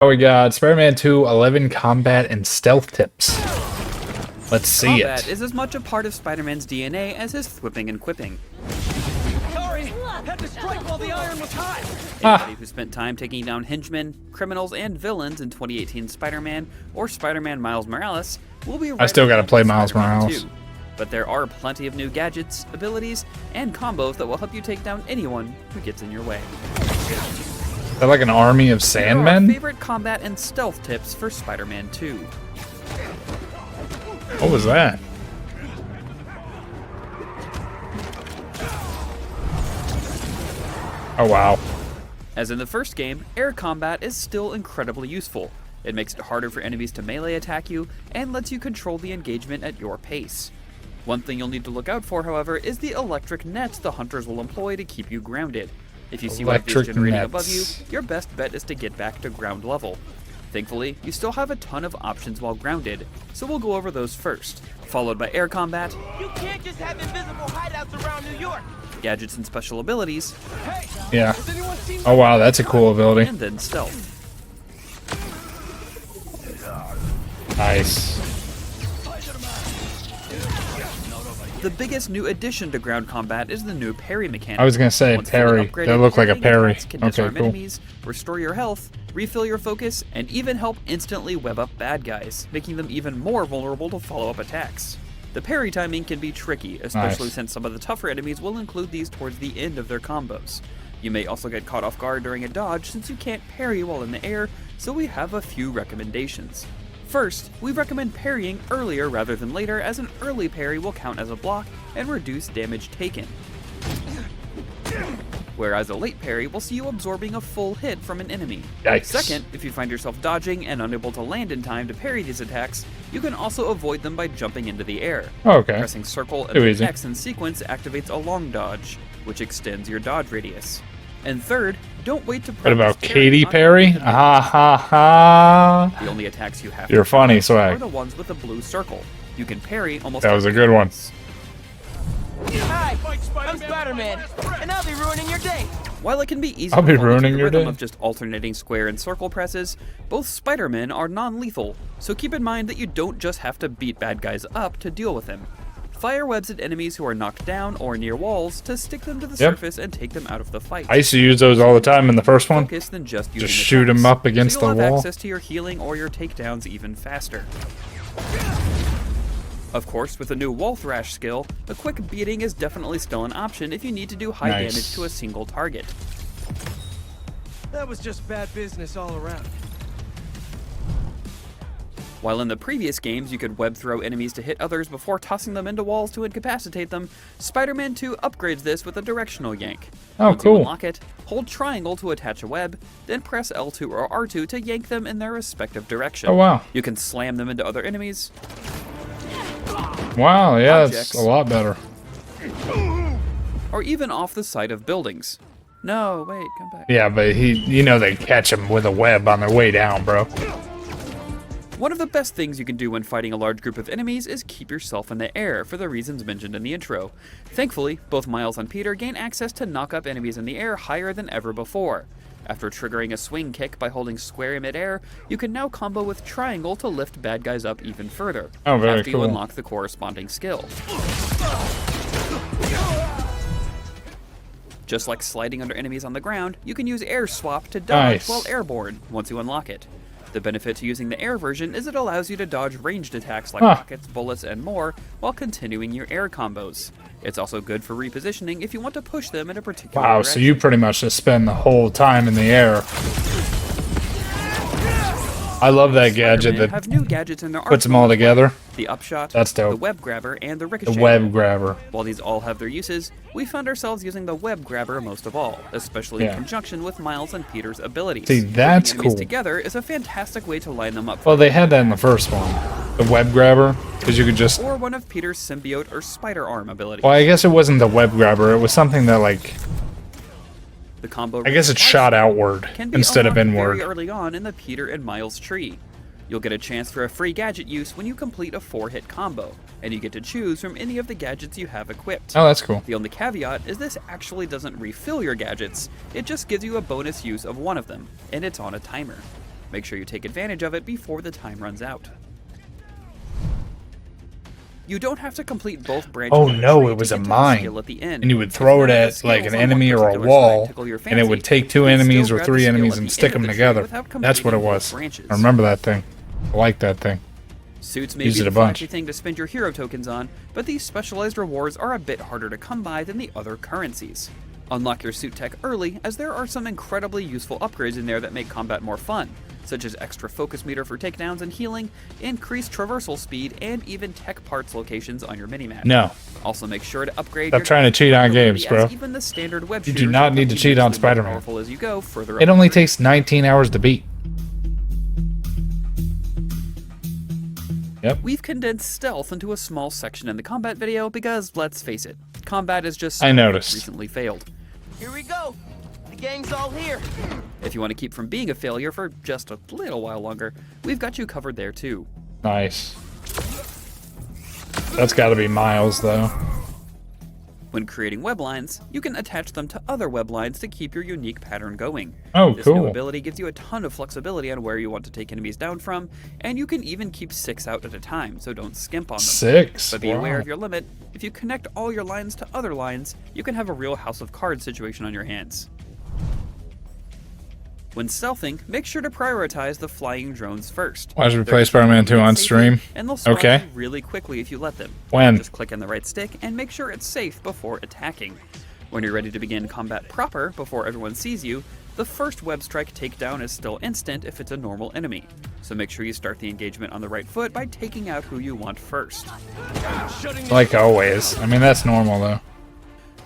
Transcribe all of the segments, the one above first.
Oh, we got Spider-Man 2, 11 combat and stealth tips. Let's see Combat it. is as much a part of Spider-Man's DNA as his thwipping and quipping. Sorry, had to strike while the iron was hot. Anybody who spent time taking down henchmen, criminals, and villains in 2018 Spider-Man or Spider-Man Miles Morales will be right I still gotta along play with Miles Spider-Man Morales. 2. But there are plenty of new gadgets, abilities, and combos that will help you take down anyone who gets in your way. They're like an army of Here are our Sandmen? favorite combat and stealth tips for Spider-Man 2. What was that? Oh, wow. As in the first game, air combat is still incredibly useful. It makes it harder for enemies to melee attack you, and lets you control the engagement at your pace. One thing you'll need to look out for, however, is the electric nets the hunters will employ to keep you grounded. If you see one of these Electric generating nets. above you, your best bet is to get back to ground level. Thankfully, you still have a ton of options while grounded, so we'll go over those first, followed by air combat, You can't just have invisible hideouts around New York. gadgets and special abilities, Hey, Yeah. has anyone seen Oh, wow, that's a cool ability. and then stealth. Nice. The biggest new addition to ground combat is the new parry mechanic. I was gonna say Once fully parry. upgraded, That looked like a parrying parry. attacks Can Okay, disarm cool. enemies, restore your health, refill your focus, and even help instantly web up bad guys, making them even more vulnerable to follow-up attacks. The parry timing can be tricky, especially Nice. since some of the tougher enemies will include these towards the end of their combos. You may also get caught off guard during a dodge since you can't parry while in the air, so we have a few recommendations. First, we recommend parrying earlier rather than later, as an early parry will count as a block and reduce damage taken. Whereas a late parry will see you absorbing a full hit from an enemy. Yikes. Second, if you find yourself dodging and unable to land in time to parry these attacks, you can also avoid them by jumping into the air. Oh, okay. Pressing circle and Too then easy. X in sequence activates a long dodge, which extends your dodge radius. And third, don't wait to What practice about parrying Katy on Perry? enemies. Ha ha ha. The only attacks you have You're to funny, press Swag. are the ones with the blue circle. You can parry almost That was a every good one. once. Hi, I'm Spider-Man, and I'll be ruining your day. While it can be easy I'll be to fall into ruining the your rhythm day. of just alternating square and circle presses, both Spider-Men are non-lethal, so keep in mind that you don't just have to beat bad guys up to deal with them. Fire webs at enemies who are knocked down or near walls to stick them to the Yep. surface and take them out of the fight. I used to use those all the time in the first one. Focus than just using shoot 'em attacks, up against so you'll the have wall. access to your healing or your takedowns even faster. Of course, with the new wall thrash skill, a quick beating is definitely still an option if you need to do high Nice. damage to a single target. That was just bad business all around. While in the previous games you could web throw enemies to hit others before tossing them into walls to incapacitate them, Spider-Man 2 upgrades this with a directional yank. Oh, Once you cool. unlock it, hold triangle to attach a web, then press L2 or R2 to yank them in their respective direction. Oh, wow. You can slam them into other enemies, Wow, yeah, Objects. that's a lot better. or even off the side of buildings. No, wait, come back. Yeah, but they catch him with a web on their way down, bro. One of the best things you can do when fighting a large group of enemies is keep yourself in the air for the reasons mentioned in the intro. Thankfully, both Miles and Peter gain access to knock up enemies in the air higher than ever before. After triggering a swing kick by holding square in midair, you can now combo with triangle to lift bad guys up even further, Oh, very after cool. you unlock the corresponding skill. Just like sliding under enemies on the ground, you can use air swap to dodge Nice. while airborne once you unlock it. The benefit to using the air version is it allows you to dodge ranged attacks like Huh. rockets, bullets, and more while continuing your air combos. It's also good for repositioning if you want to push them in a particular Wow, direction. so you pretty much just spend the whole time in the air. I love that gadget Spider-Man that have new gadgets in their puts them arsenal all as well. together. The upshot, That's dope. the web grabber, and the The ricochet. web grabber. While these all have their uses, we found ourselves using the web grabber most of all, especially Yeah. in conjunction with Miles and Peter's abilities. See, that's Putting enemies cool. together is a fantastic way to line them up. Well, they had that in the first one. The web grabber, because you could just... Or one of Peter's symbiote or spider arm abilities. Well, I guess it wasn't the web grabber. It was something that, like... The combo I guess it shot outward can be instead of unlocked inward. very early on in the Peter and Miles tree. You'll get a chance for a free gadget use when you complete a 4-hit combo, and you get to choose from any of the gadgets you have equipped. Oh, that's cool. The only caveat is this actually doesn't refill your gadgets, it just gives you a bonus use of one of them, and it's on a timer. Make sure you take advantage of it before the time runs out. You don't have to complete both branches. Oh of the no, tree it was to a get to the mine. skill at the end. And you would If throw it none of the at like skills an on one enemy or a particular wall, side tickle your and it would fancy, take two you can enemies still or grab the three skill enemies at and the stick end them of the tree together. without That's what it completing both was. branches. I remember that thing. I like that thing. Suits may Used be it the a bunch. flashy thing to spend your hero tokens on, but these specialized rewards are a bit harder to come by than the other currencies. Unlock your suit tech early, as there are some incredibly useful upgrades in there that make combat more fun, such as extra focus meter for takedowns and healing, increased traversal speed, and even tech parts locations on your minimap. No. Also make sure to upgrade Stop your trying to cheat on ability, games, bro. as even the standard web You do shooters not become need to cheat on immensely more Spider-Man. powerful as you go further It up only the tree. takes 19 hours to beat. Yep. We've condensed stealth into a small section in the combat video because, let's face it, combat is just I noticed. recently failed. Here we go. The gang's all here. If you want to keep from being a failure for just a little while longer, we've got you covered there too. Nice. That's got to be Miles, though. When creating web lines, you can attach them to other web lines to keep your unique pattern going. Oh, This new cool. ability gives you a ton of flexibility on where you want to take enemies down from, and you can even keep 6 out at a time, so don't skimp on them. 6. But be aware Wow. of your limit. If you connect all your lines to other lines, you can have a real House of Cards situation on your hands. When stealthing, make sure to prioritize the flying drones first. Why should we They're play just Spider-Man 2 moving on safely, stream? And they'll spot Okay. you really quickly if you let them. When? Just click on the right stick and make sure it's safe before attacking. When you're ready to begin combat proper before everyone sees you, the first web strike takedown is still instant if it's a normal enemy. So make sure you start the engagement on the right foot by taking out who you want first. Like always. I mean, that's normal, though.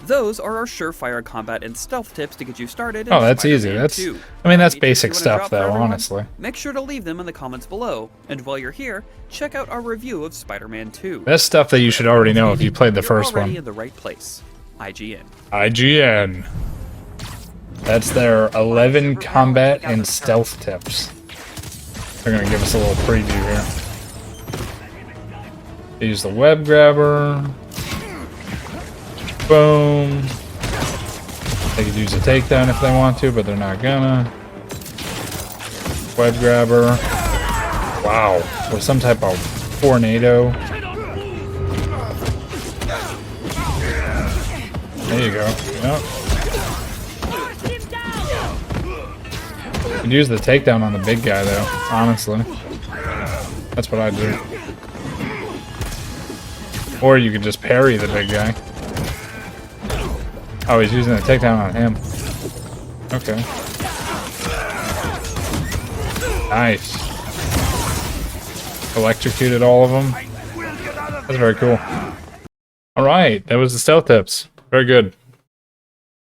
Those are our surefire combat and stealth tips to get you started in Oh, that's Spider-Man easy. That's, 2. I mean, that's Any tips basic you wanna stuff, drop for though, everyone? honestly. Make sure to leave them in the comments below. And while you're here, check out our review of Spider-Man 2. That's stuff that you should already know if you played the You're first already one. in the right place. IGN. IGN. That's their 11 combat and stealth tips. They're going to give us a little preview here. Use the web grabber. Boom. They could use a takedown if they want to, but they're not gonna. Web grabber. Wow. Or some type of tornado. There you go. Yep. You could use the takedown on the big guy, though, honestly. That's what I do. Or you could just parry the big guy. Oh, he's using the takedown on him. Okay. Nice. Electrocuted all of them. That's very cool. Alright, that was the stealth tips. Very good.